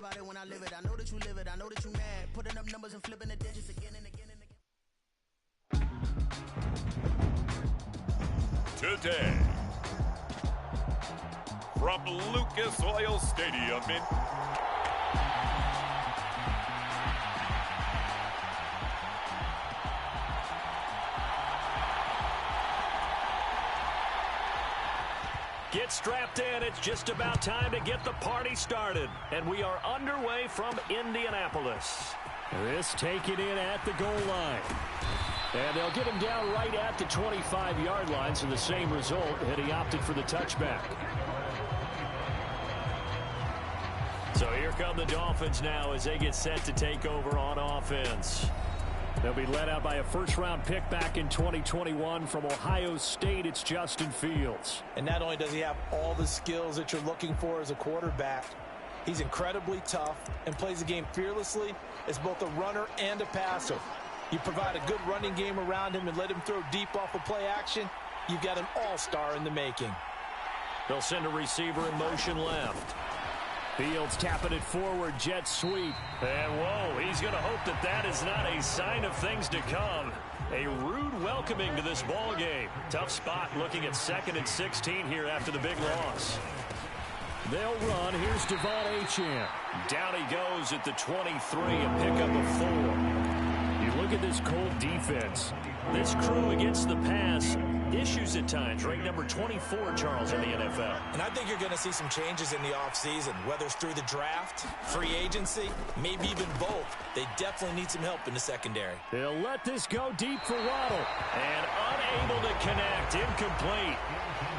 about it when I live it. I know that you live it. I know that you mad. Putting up numbers and flipping the digits again and again and again. Today, from Lucas Oil Stadium in Get strapped in. It's just about time to get the party started. And we are underway from Indianapolis. This taken in at the goal line. And they'll get him down right at the 25-yard line, so the same result, and he opted for the touchback. So here come the Dolphins now as they get set to take over on offense. They'll be led out by a first-round pick back in 2021 from Ohio State. It's Justin Fields. And not only does he have all the skills that you're looking for as a quarterback, he's incredibly tough and plays the game fearlessly as both a runner and a passer. You provide a good running game around him and let him throw deep off of play action, you've got an all-star in the making. They'll send a receiver in motion left. Fields tapping it forward, jet sweep. And whoa, he's going to hope that that is not a sign of things to come. A rude welcoming to this ball game. Tough spot looking at 2nd and 16 here after the big loss. They'll run. Here's Devon Achane. Down he goes at the 23, a pickup of 4. You look at this Colt defense. This crew against the pass, issues at times. Ranked number 24, Charles, in the NFL. And I think you're going to see some changes in the offseason, whether it's through the draft, free agency, maybe even both. They definitely need some help in the secondary. They'll let this go deep for Waddle. And unable to connect, incomplete.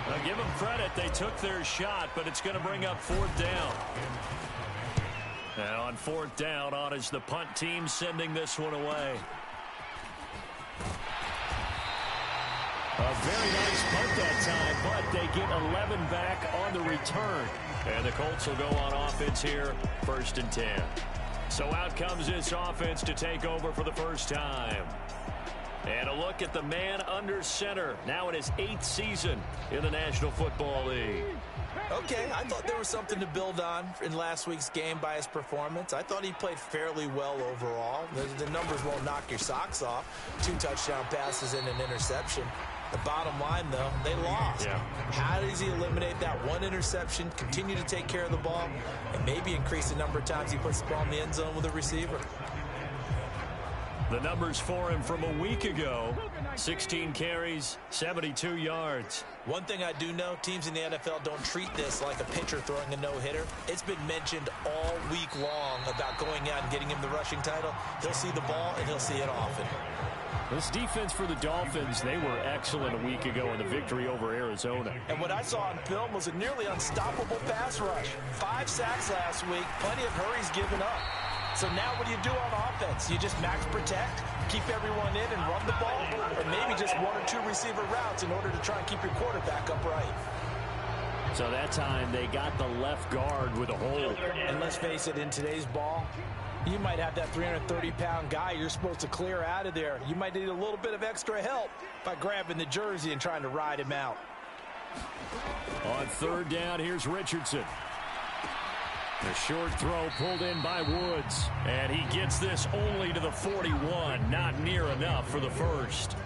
Now give them credit, they took their shot, but it's going to bring up 4th down. And on 4th down, on is the punt team sending this one away. A very nice punt that time, but they get 11 back on the return. And the Colts will go on offense here, 1st and 10. So out comes this offense to take over for the first time. And a look at the man under center, now in his 8th season in the National Football League. Okay, I thought there was something to build on in last week's game by his performance. I thought he played fairly well overall. The numbers won't knock your socks off. 2 touchdown passes and an interception. The bottom line, though, they lost. Yeah. How does he eliminate that 1 interception, continue to take care of the ball, and maybe increase the number of times he puts the ball in the end zone with a receiver? The numbers for him from a week ago, 16 carries, 72 yards. One thing I do know, teams in the NFL don't treat this like a pitcher throwing a no-hitter. It's been mentioned all week long about going out and getting him the rushing title. He'll see the ball, and he'll see it often. This defense for the Dolphins, they were excellent a week ago in the victory over Arizona. And what I saw on film was a nearly unstoppable pass rush. 5 sacks last week, plenty of hurries given up. So now what do you do on offense? You just max protect, keep everyone in and run the ball, or maybe just 1 or 2 receiver routes in order to try and keep your quarterback upright. So that time they got the left guard with a hold. And let's face it, in today's ball, you might have that 330-pound guy you're supposed to clear out of there. You might need a little bit of extra help by grabbing the jersey and trying to ride him out. On 3rd down, here's Richardson. The short throw pulled in by Woods. And he gets this only to the 41. Not near enough for the first.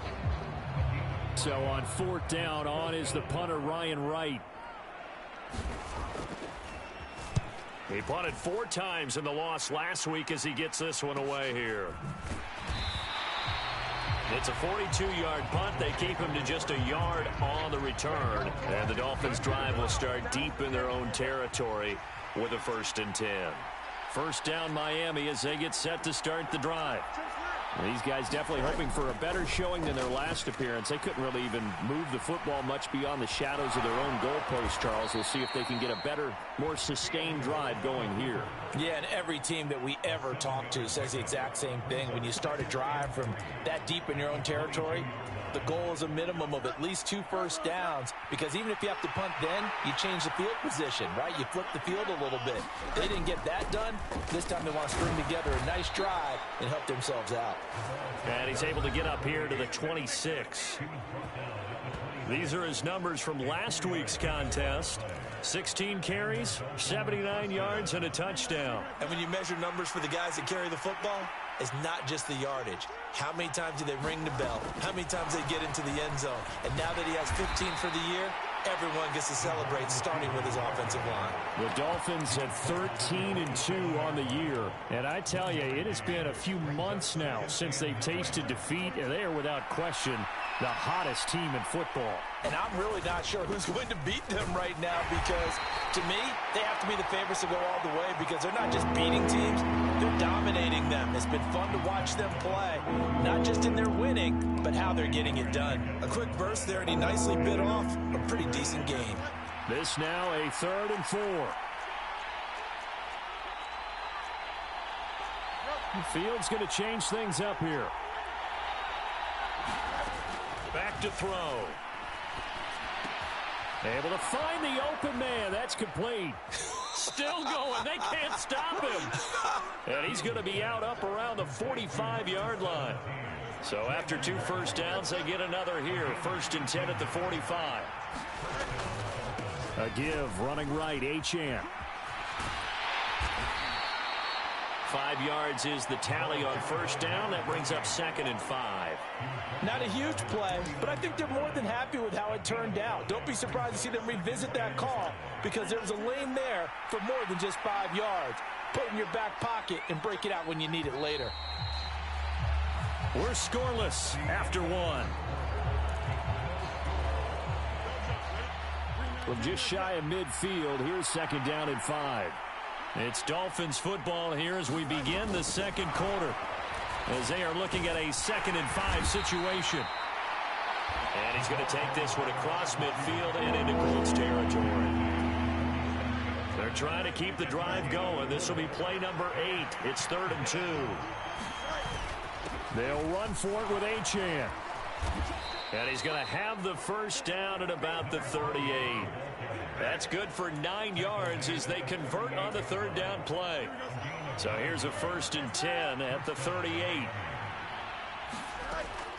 So on 4th down, on is the punter Ryan Wright. He punted 4 times in the loss last week as he gets this one away here. It's a 42-yard punt. They keep him to just a yard on the return. And the Dolphins' drive will start deep in their own territory with a 1st and 10. First down Miami as they get set to start the drive. These guys definitely hoping for a better showing than their last appearance. They couldn't really even move the football much beyond the shadows of their own goalpost, Charles. We'll see if they can get a better, more sustained drive going here. Yeah, and every team that we ever talk to says the exact same thing. When you start a drive from that deep in your own territory, the goal is a minimum of at least 2 first downs, because even if you have to punt then, you change the field position, right? You flip the field a little bit. They didn't get that done. This time they want to string together a nice drive and help themselves out. And he's able to get up here to the 26. These are his numbers from last week's contest. 16 carries, 79 yards, and a touchdown. And when you measure numbers for the guys that carry the football, it's not just the yardage. How many times do they ring the bell? How many times they get into the end zone? And now that he has 15 for the year, everyone gets to celebrate, starting with his offensive line. The Dolphins at 13-2 on the year. And I tell you, it has been a few months now since they've tasted defeat, and they are without question the hottest team in football. And I'm really not sure who's going to beat them right now, because to me, they have to be the favorites to go all the way, because they're not just beating teams, they're dominating them. It's been fun to watch them play, not just in their winning, but how they're getting it done. A quick burst there, and he nicely bit off a pretty decent game. This now a 3rd and 4. Fields going to change things up here. Back to throw. Able to find the open man. That's complete. Still going. They can't stop him. And he's going to be out up around the 45-yard line. So after 2 first downs, they get another here. 1st and 10 at the 45. A give, running right, Achane. 5 yards is the tally on 1st down. That brings up 2nd and 5. Not a huge play, but I think they're more than happy with how it turned out. Don't be surprised to see them revisit that call, because there's a lane there for more than just 5 yards. Put it in your back pocket and break it out when you need it later. We're scoreless after 1. From just shy of midfield, here's 2nd down and 5. It's Dolphins football here as we begin the 2nd quarter, as they are looking at a 2nd and 5 situation. And he's going to take this one across midfield and into Colts territory. They're trying to keep the drive going. This will be play number 8. It's 3rd and 2. They'll run for it with Achane. And he's going to have the 1st down at about the 38. That's good for 9 yards as they convert on the 3rd down play. So here's a 1st and 10 at the 38.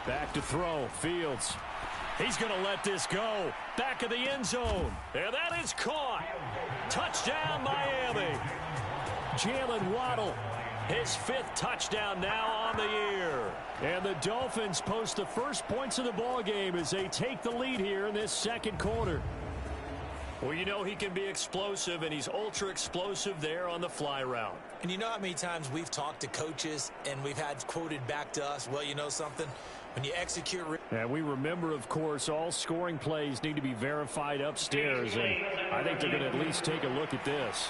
Back to throw. Fields. He's going to let this go. Back of the end zone. And that is caught. Touchdown, Miami. Jalen Waddle. His 5th touchdown now on the year. And the Dolphins post the first points of the ball game as they take the lead here in this 2nd quarter. Well, you know he can be explosive, and he's ultra explosive there on the fly route. And you know how many times we've talked to coaches and we've had quoted back to us, well, you know something? When you execute... And we remember, of course, all scoring plays need to be verified upstairs, and I think they're going to at least take a look at this.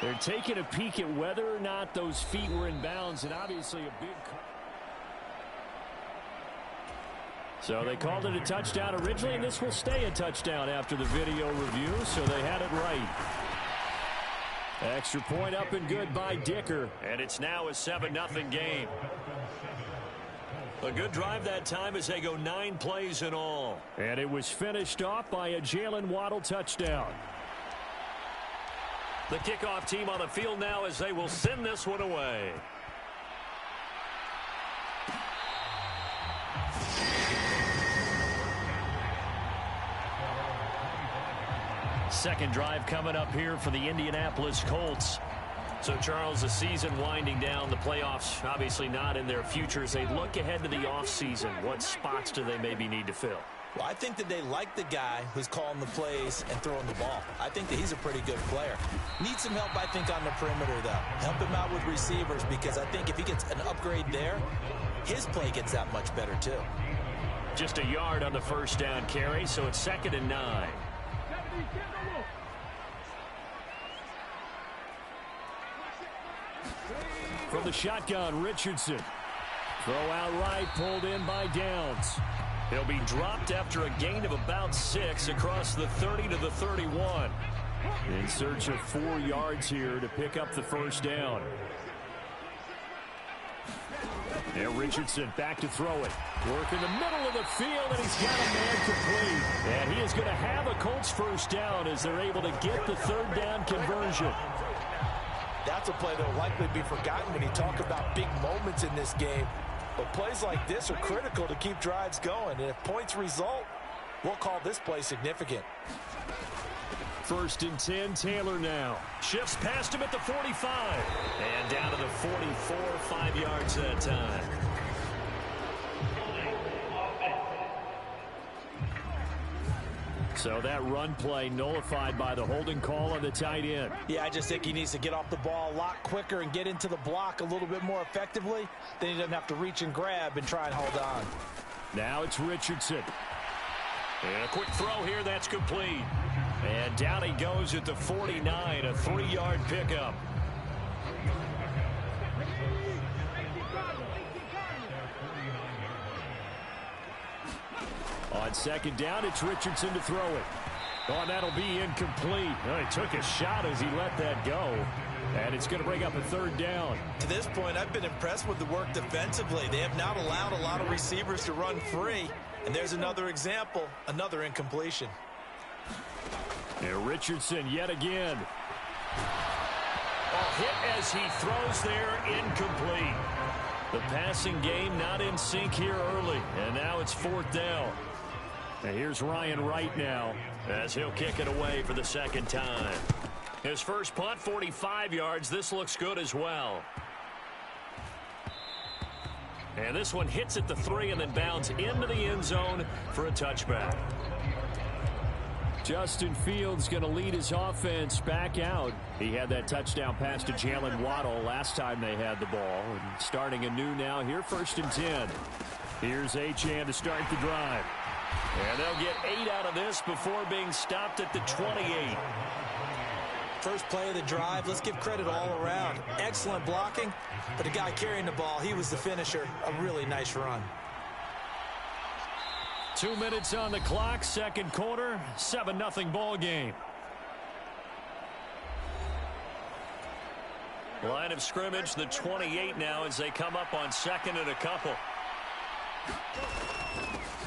They're taking a peek at whether or not those feet were in bounds, and obviously a big... So they called it a touchdown originally, and this will stay a touchdown after the video review, so they had it right. Extra point up and good by Dicker, and it's now a 7-0 game. A good drive that time as they go 9 plays in all. And it was finished off by a Jalen Waddle touchdown. The kickoff team on the field now as they will send this one away. Second drive coming up here for the Indianapolis Colts. So, Charles, the season winding down, the playoffs obviously not in their future. As they look ahead to the offseason, what spots do they maybe need to fill? Well, I think that they like the guy who's calling the plays and throwing the ball. I think that he's a pretty good player. Needs some help, I think, on the perimeter, though. Help him out with receivers, because I think if he gets an upgrade there, his play gets that much better, too. Just a yard on the 1st down carry, so it's 2nd and 9. From the shotgun, Richardson. Throw out right, pulled in by Downs. He'll be dropped after a gain of about 6 across the 30 to the 31. In search of 4 yards here to pick up the 1st down. And Richardson back to throw it. Work in the middle of the field, and he's got a man complete. And he is going to have a Colts first down as they're able to get the third down conversion. That's a play that will likely be forgotten when you talk about big moments in this game. But plays like this are critical to keep drives going. And if points result, we'll call this play significant. 1st and 10, Taylor now. Shifts past him at the 45. And down to the 44, 5 yards that time. So that run play nullified by the holding call on the tight end. Yeah, I just think he needs to get off the ball a lot quicker and get into the block a little bit more effectively. Then he doesn't have to reach and grab and try and hold on. Now it's Richardson. And a quick throw here, that's complete. And down he goes at the 49, a 3-yard pickup. On 2nd down, it's Richardson to throw it. Oh, and that'll be incomplete. Oh, he took a shot as he let that go. And it's going to bring up a 3rd down. To this point, I've been impressed with the work defensively. They have not allowed a lot of receivers to run free. And there's another example, another incompletion. And Richardson yet again. A hit as he throws there, incomplete. The passing game not in sync here early. And now it's 4th down. And here's Ryan Wright now as he'll kick it away for the 2nd time. His first punt, 45 yards. This looks good as well. And this one hits at the 3 and then bounds into the end zone for a touchback. Justin Fields going to lead his offense back out. He had that touchdown pass to Jalen Waddle last time they had the ball. And starting anew now here, 1st and 10. Here's Achane to start the drive. And they'll get 8 out of this before being stopped at the 28. First play of the drive, let's give credit all around. Excellent blocking, but the guy carrying the ball, he was the finisher. A really nice run. 2 minutes on the clock, 2nd quarter, 7-0 ball game. Line of scrimmage, the 28 now as they come up on 2nd and a couple.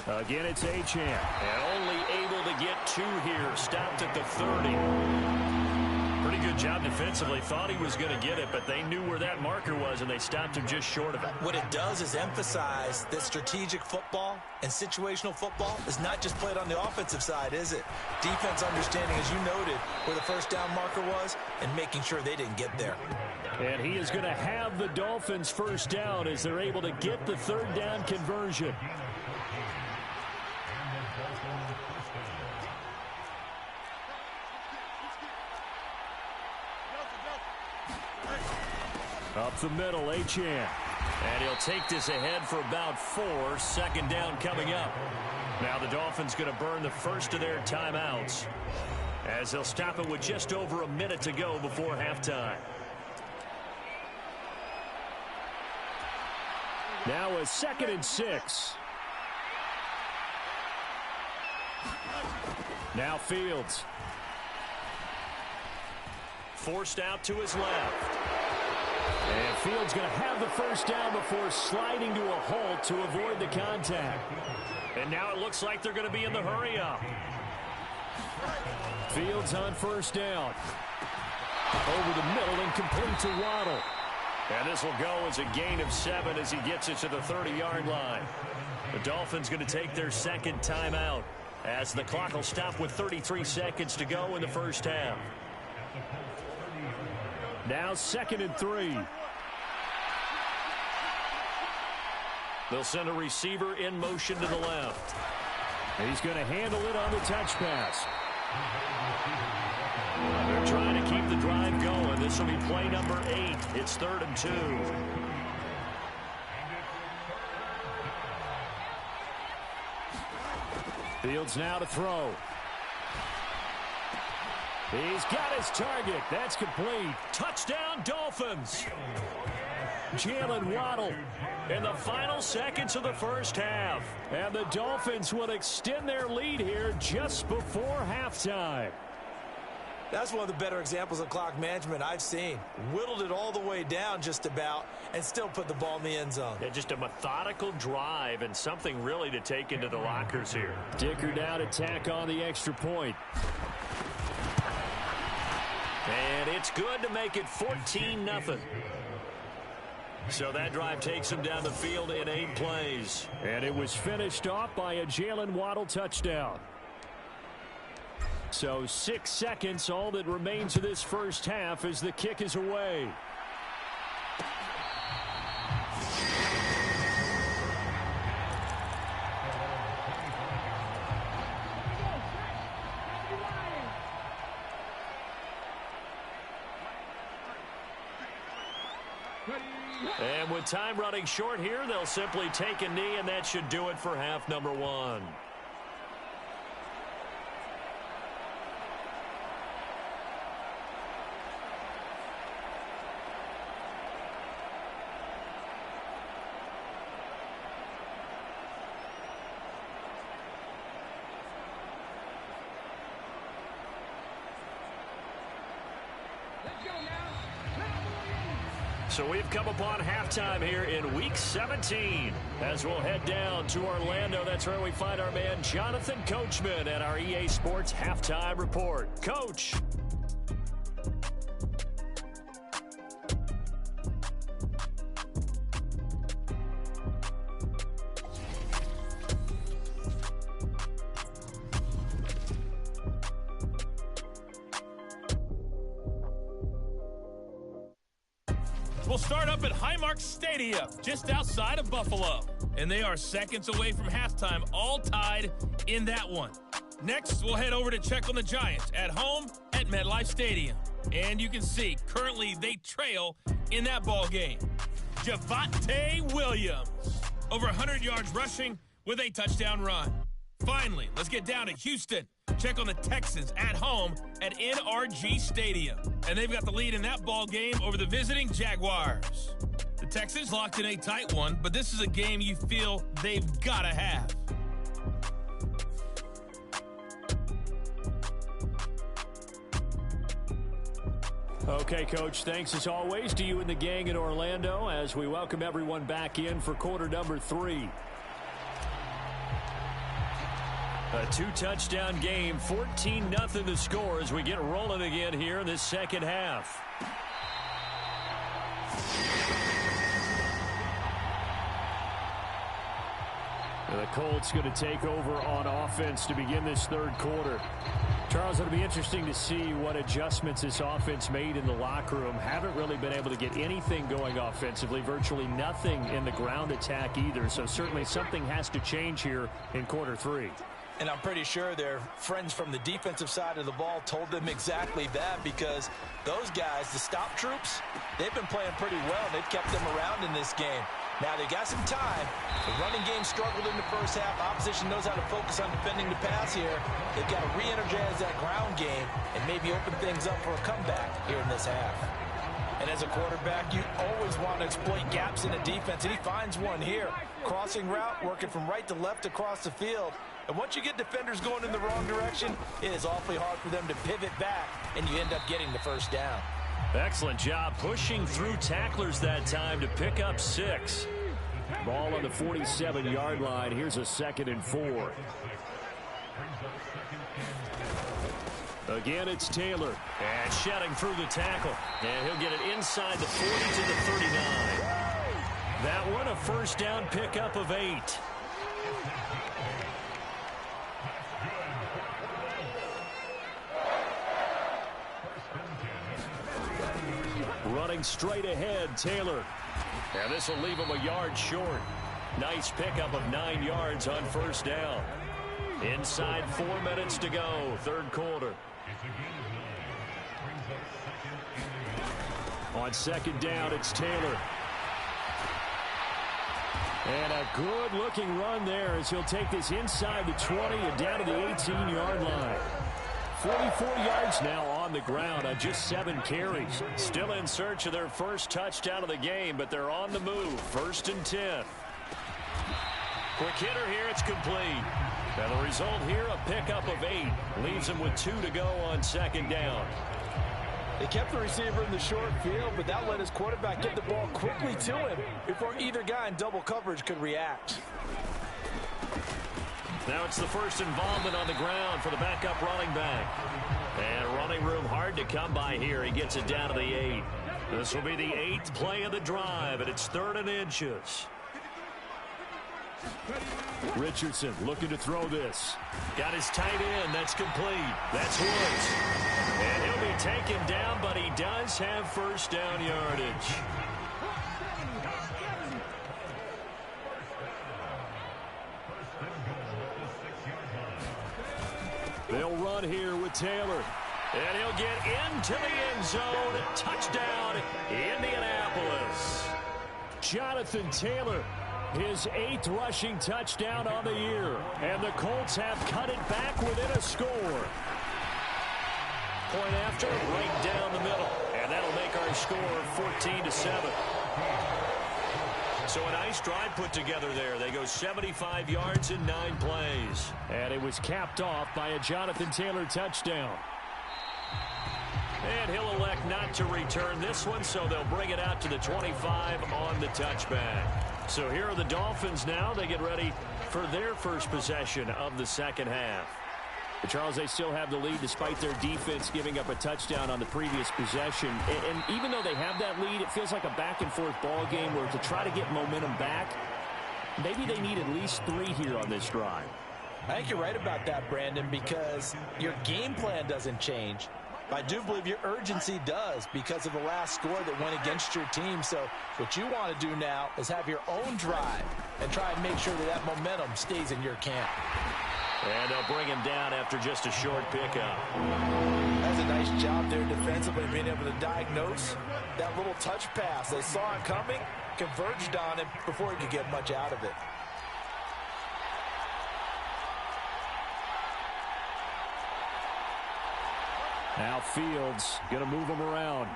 Again, it's Achane. And only able to get 2 here. Stopped at the 30. Pretty good job defensively. Thought he was going to get it, but they knew where that marker was, and they stopped him just short of it. What it does is emphasize that strategic football and situational football is not just played on the offensive side, is it? Defense understanding, as you noted, where the 1st down marker was and making sure they didn't get there. And he is going to have the Dolphins first down as they're able to get the 3rd down conversion. Up the middle, Achane. And he'll take this ahead for about 4. 2nd down coming up. Now the Dolphins going to burn the first of their timeouts as they'll stop it with just over a minute to go before halftime. Now a 2nd and 6. Now Fields. Forced out to his left. And Fields going to have the first down before sliding to a halt to avoid the contact. And now it looks like they're going to be in the hurry up. Fields on 1st down. Over the middle and complete to Waddle. And this will go as a gain of 7 as he gets it to the 30-yard line. The Dolphins going to take their 2nd timeout as the clock will stop with 33 seconds to go in the first half. Now 2nd and 3. They'll send a receiver in motion to the left. He's going to handle it on the touch pass. They're trying to keep the drive going. This will be play number 8. It's 3rd and 2. Fields now to throw. He's got his target. That's complete. Touchdown, Dolphins. Jalen Waddle in the final seconds of the first half. And the Dolphins will extend their lead here just before halftime. That's one of the better examples of clock management I've seen. Whittled it all the way down just about and still put the ball in the end zone. Yeah, just a methodical drive and something really to take into the lockers here. Dicker down to tack on the extra point. And it's good to make it 14-0. So that drive takes him down the field in 8 plays. And it was finished off by a Jalen Waddle touchdown. So 6 seconds, all that remains of this first half as the kick is away. And with time running short here, they'll simply take a knee, and that should do it for half number 1. So we've come upon halftime here in Week 17. As we'll head down to Orlando, that's where we find our man Jonathan Coachman at our EA Sports Halftime Report. Coach. We'll start up at Highmark Stadium, just outside of Buffalo. And they are seconds away from halftime, all tied in that one. Next, we'll head over to check on the Giants at home at MetLife Stadium. And you can see, currently they trail in that ball game. Javonte Williams, over 100 yards rushing with a touchdown run. Finally, let's get down to Houston. Check on the Texans at home at NRG Stadium. And they've got the lead in that ball game over the visiting Jaguars. The Texans locked in a tight one, but this is a game you feel they've got to have. Okay, Coach, thanks as always to you and the gang in Orlando as we welcome everyone back in for quarter number 3. A 2-touchdown game, 14-0 the score as we get rolling again here in this second half. And the Colts going to take over on offense to begin this third quarter. Charles, it'll be interesting to see what adjustments this offense made in the locker room. Haven't really been able to get anything going offensively, virtually nothing in the ground attack either. So certainly something has to change here in quarter 3. And I'm pretty sure their friends from the defensive side of the ball told them exactly that, because those guys, the stop troops, they've been playing pretty well. They've kept them around in this game. Now they got some time. The running game struggled in the first half. Opposition knows how to focus on defending the pass here. They've got to re-energize that ground game and maybe open things up for a comeback here in this half. And as a quarterback, you always want to exploit gaps in the defense, and he finds one here. Crossing route, working from right to left across the field. And once you get defenders going in the wrong direction, it is awfully hard for them to pivot back, and you end up getting the first down. Excellent job pushing through tacklers that time to pick up 6. Ball on the 47-yard line. Here's a 2nd and 4. Again, it's Taylor. And shedding through the tackle. And he'll get it inside the 40 to the 39. That one a first down pickup of 8. Running straight ahead, Taylor. And this will leave him a yard short. Nice pickup of 9 yards on first down. Inside 4 minutes to go, third quarter. On second down, it's Taylor. And a good-looking run there as he'll take this inside the 20 and down to the 18-yard line. 44 yards now on the ground on just 7 carries. Still in search of their first touchdown of the game, but they're on the move. 1st and 10. Quick hitter here, it's complete. And the result here, a pickup of 8. Leaves him with 2 to go on second down. They kept the receiver in the short field, but that let his quarterback get the ball quickly to him before either guy in double coverage could react. Now it's the first involvement on the ground for the backup running back. And running room hard to come by here. He gets it down to the 8. This will be the 8th play of the drive, and it's 3rd and inches. Richardson looking to throw this. Got his tight end. That's complete. That's Woods. And he'll be taken down, but he does have first down yardage. They'll run here with Taylor. And he'll get into the end zone. Touchdown, Indianapolis. Jonathan Taylor, his 8th rushing touchdown on the year. And the Colts have cut it back within a score. Point after, right down the middle. And that'll make our score 14-7. So a nice drive put together there. They go 75 yards in 9 plays. And it was capped off by a Jonathan Taylor touchdown. And he'll elect not to return this one, so they'll bring it out to the 25 on the touchback. So here are the Dolphins now. They get ready for their first possession of the second half. But Charles, they still have the lead despite their defense giving up a touchdown on the previous possession. And even though they have that lead, it feels like a back-and-forth ball game where to try to get momentum back, maybe they need at least 3 here on this drive. I think you're right about that, Brandon, because your game plan doesn't change. I do believe your urgency does because of the last score that went against your team. So what you want to do now is have your own drive and try and make sure that that momentum stays in your camp. And they'll bring him down after just a short pickup. That's a nice job there defensively, being able to diagnose that little touch pass. They saw it coming, converged on him before he could get much out of it. Now Fields going to move him around.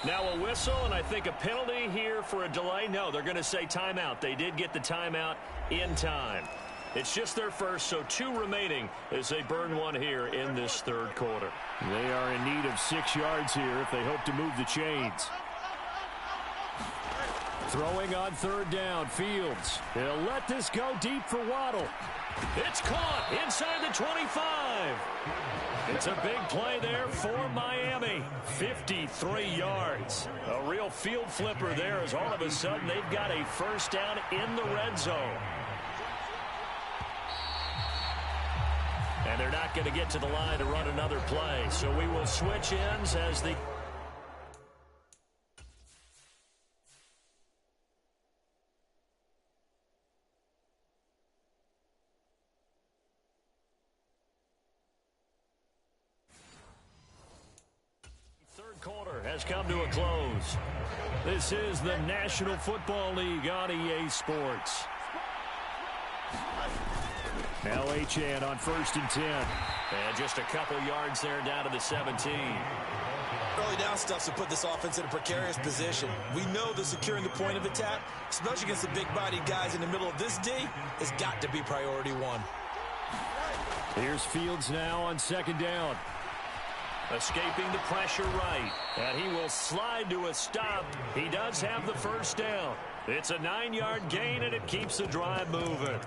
Now a whistle, and I think a penalty here for a delay. No, they're going to say timeout. They did get the timeout in time. It's just their first, so 2 remaining as they burn one here in this 3rd quarter. They are in need of 6 yards here if they hope to move the chains. Throwing on 3rd down, Fields. He'll let this go deep for Waddle. It's caught inside the 25. It's a big play there for Miami. 53 yards. A real field flipper there as all of a sudden they've got a first down in the red zone. And they're not going to get to the line to run another play. So we will switch ends as the... quarter has come to a close. This is the National Football League on EA Sports. Now Achane on 1st and 10. And just a couple yards there down to the 17. Early down stuff to put this offense in a precarious position. We know that securing the point of attack, especially against the big-bodied guys in the middle of this D, has got to be priority 1. Here's Fields now on 2nd down. Escaping the pressure right. And he will slide to a stop. He does have the first down. It's a 9-yard gain, and it keeps the drive moving.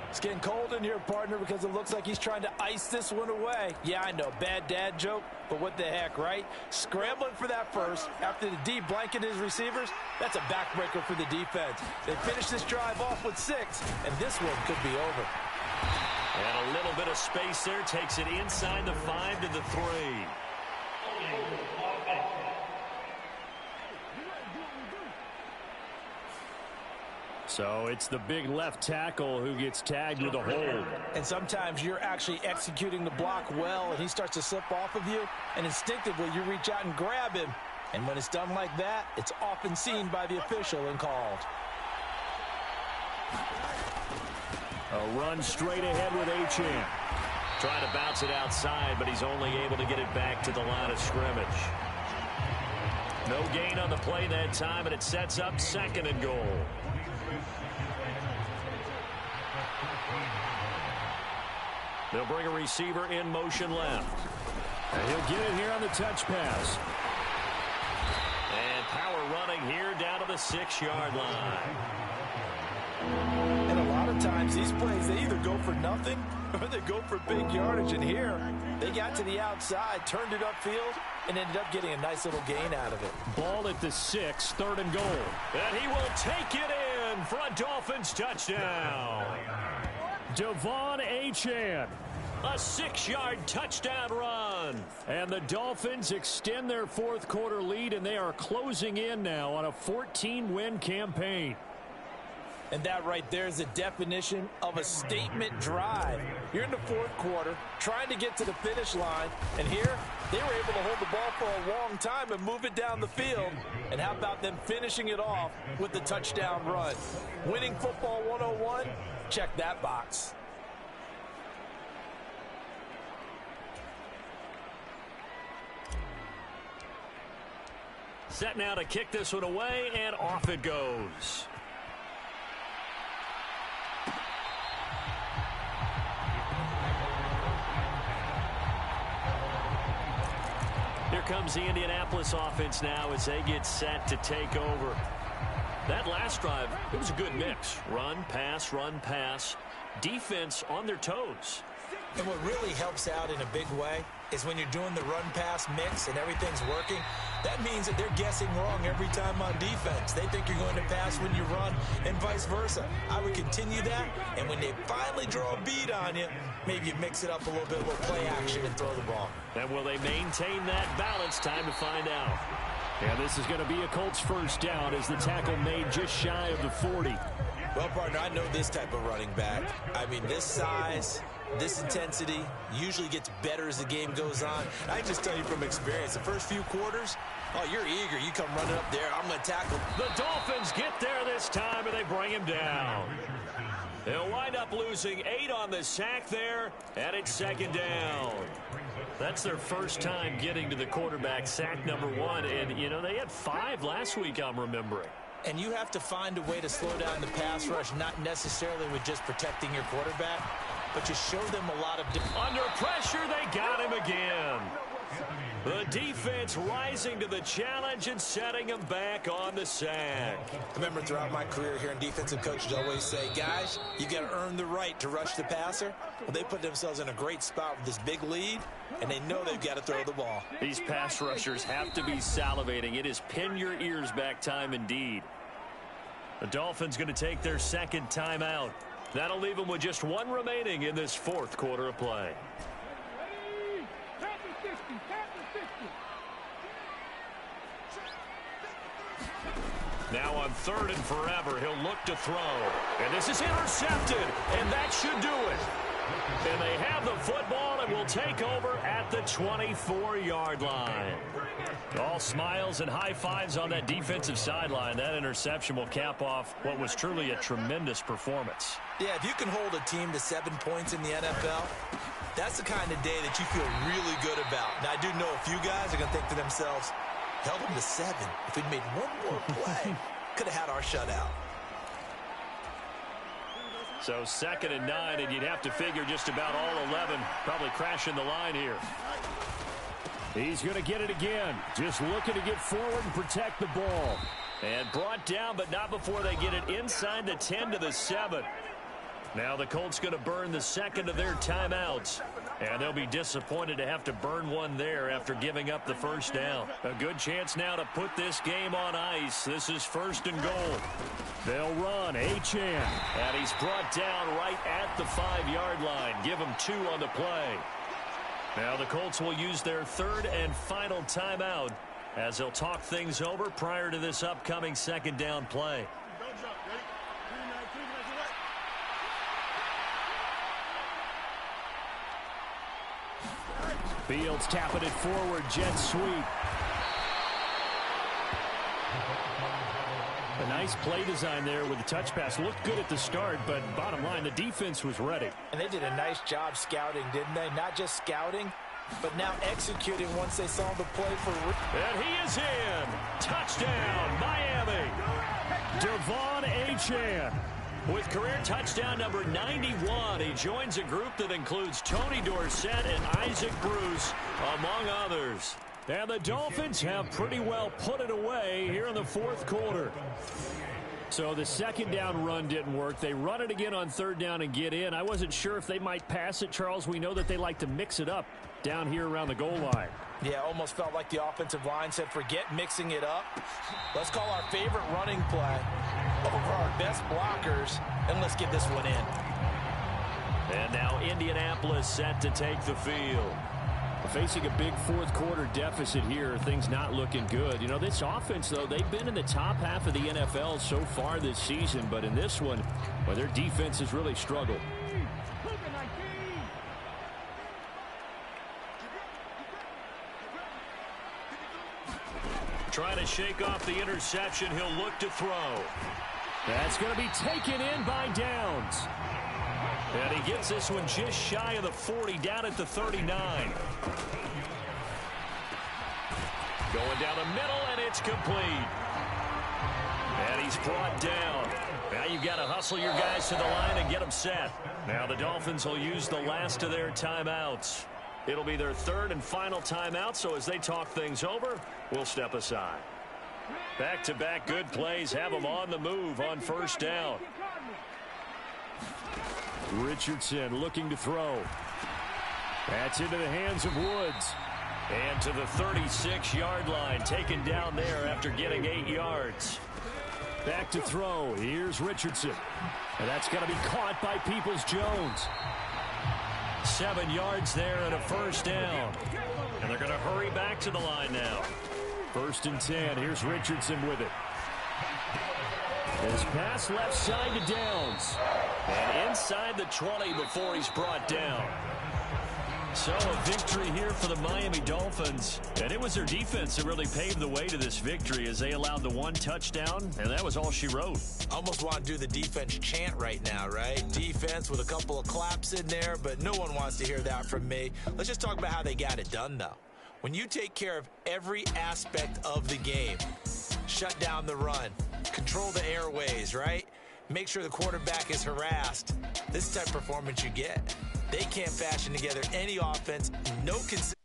It's getting cold in here, partner, because it looks like he's trying to ice this one away. Yeah, I know, bad dad joke, but what the heck, right? Scrambling for that first after the D blanketed his receivers, that's a backbreaker for the defense. They finish this drive off with 6, and this one could be over. And a little bit of space there takes it inside the 5 to the 3. So it's the big left tackle who gets tagged with a hold. And sometimes you're actually executing the block well, and he starts to slip off of you, and instinctively you reach out and grab him. And when it's done like that, it's often seen by the official and called. A run straight ahead with Achane. Trying to bounce it outside, but he's only able to get it back to the line of scrimmage. No gain on the play that time, and it sets up 2nd and goal. They'll bring a receiver in motion left. And he'll get it here on the touch pass. And power running here down to the 6-yard line. And a lot of times these plays, they either go for nothing or they go for big yardage. And here, they got to the outside, turned it upfield, and ended up getting a nice little gain out of it. Ball at the 6, 3rd and goal. And he will take it in for a Dolphins touchdown. Devon Achane. A 6-yard touchdown run. And the Dolphins extend their 4th quarter lead, and they are closing in now on a 14-win campaign. And that right there is the definition of a statement drive. You're in the 4th quarter, trying to get to the finish line, and here they were able to hold the ball for a long time and move it down the field. And how about them finishing it off with the touchdown run? Winning football 101? Check that box. Set now to kick this one away, and off it goes. Here comes the Indianapolis offense now as they get set to take over. That last drive, it was a good mix. Run, pass, defense on their toes. And what really helps out in a big way is when you're doing the run-pass mix and everything's working, that means that they're guessing wrong every time on defense. They think you're going to pass when you run and vice versa. I would continue that, and when they finally draw a bead on you, maybe you mix it up a little bit, a little play action and throw the ball. And will they maintain that balance? Time to find out. And this is going to be a Colts first down as the tackle made just shy of the 40. Well, partner, I know this type of running back. I mean, this size, this intensity usually gets better as the game goes on. I can just tell you from experience, the first few quarters, oh, you're eager. You come running up there, I'm going to tackle. The Dolphins get there this time, and they bring him down. They'll wind up losing 8 on the sack there, and it's 2nd down. That's their first time getting to the quarterback, sack number 1. And, you know, they had 5 last week, I'm remembering. And you have to find a way to slow down the pass rush, not necessarily with just protecting your quarterback, but you show them a lot of... Under pressure, they got him again. The defense rising to the challenge and setting him back on the sack. I remember throughout my career here in defensive coaches always say, guys, you got to earn the right to rush the passer. Well, they put themselves in a great spot with this big lead, and they know they've got to throw the ball. These pass rushers have to be salivating. It is pin your ears back time indeed. The Dolphins going to take their 2nd timeout. That'll leave them with just 1 remaining in this 4th quarter of play. Now on 3rd and forever, he'll look to throw. And this is intercepted, and that should do it. And they have the football and will take over at the 24-yard line. All smiles and high fives on that defensive sideline. That interception will cap off what was truly a tremendous performance. Yeah, if you can hold a team to 7 points in the NFL, that's the kind of day that you feel really good about. Now, I do know a few guys are going to think to themselves, held them to 7. If we'd made 1 more play, could have had our shutout. So 2nd and 9, and you'd have to figure just about all 11 probably crashing the line here. He's going to get it again. Just looking to get forward and protect the ball. And brought down, but not before they get it inside the 10 to the 7. Now the Colts going to burn the 2nd of their timeouts. And they'll be disappointed to have to burn one there after giving up the first down. A good chance now to put this game on ice. This is 1st and goal. They'll run. Achane. And he's brought down right at the 5-yard line. Give him 2 on the play. Now the Colts will use their 3rd and final timeout as they'll talk things over prior to this upcoming 2nd down play. Fields tapping it forward. Jet sweep. A nice play design there with the touch pass. Looked good at the start, but bottom line, the defense was ready. And they did a nice job scouting, didn't they? Not just scouting, but now executing once they saw the play for... And he is in. Touchdown, Miami. Devon Achane. With career touchdown number 91, he joins a group that includes Tony Dorsett and Isaac Bruce, among others. And the Dolphins have pretty well put it away here in the fourth quarter. So the second down run didn't work. They run it again on third down and get in. I wasn't sure if they might pass it, Charles. We know that they like to mix it up down here around the goal line. Yeah, almost felt like the offensive line said, forget mixing it up. Let's call our favorite running play over our best blockers, and let's get this one in. And now Indianapolis set to take the field. Facing a big fourth quarter deficit here, things not looking good. You know, this offense, though, they've been in the top half of the NFL so far this season, but in this one, well, their defense has really struggled. Trying to shake off the interception, he'll look to throw. That's going to be taken in by Downs. And he gets this one just shy of the 40, down at the 39. Going down the middle, and it's complete. And he's brought down. Now you've got to hustle your guys to the line and get them set. Now the Dolphins will use the last of their timeouts. It'll be their third and final timeout, so as they talk things over, we'll step aside. Back-to-back good plays have them on the move on first down. Richardson looking to throw. That's into the hands of Woods. And to the 36-yard line, taken down there after getting 8 yards. Back to throw. Here's Richardson. And that's going to be caught by Peoples-Jones. 7 yards there and a first down. And they're going to hurry back to the line now. 1st and 10. Here's Richardson with it. His pass left side to Downs. And inside the 20 before he's brought down. So a victory here for the Miami Dolphins. And it was their defense that really paved the way to this victory as they allowed the one touchdown, and that was all she wrote. Almost want to do the defense chant right now, right? Defense with a couple of claps in there, but no one wants to hear that from me. Let's just talk about how they got it done, though. When you take care of every aspect of the game, shut down the run, control the airways, right? Make sure the quarterback is harassed. This type of performance you get. They can't fashion together any offense, no consistency.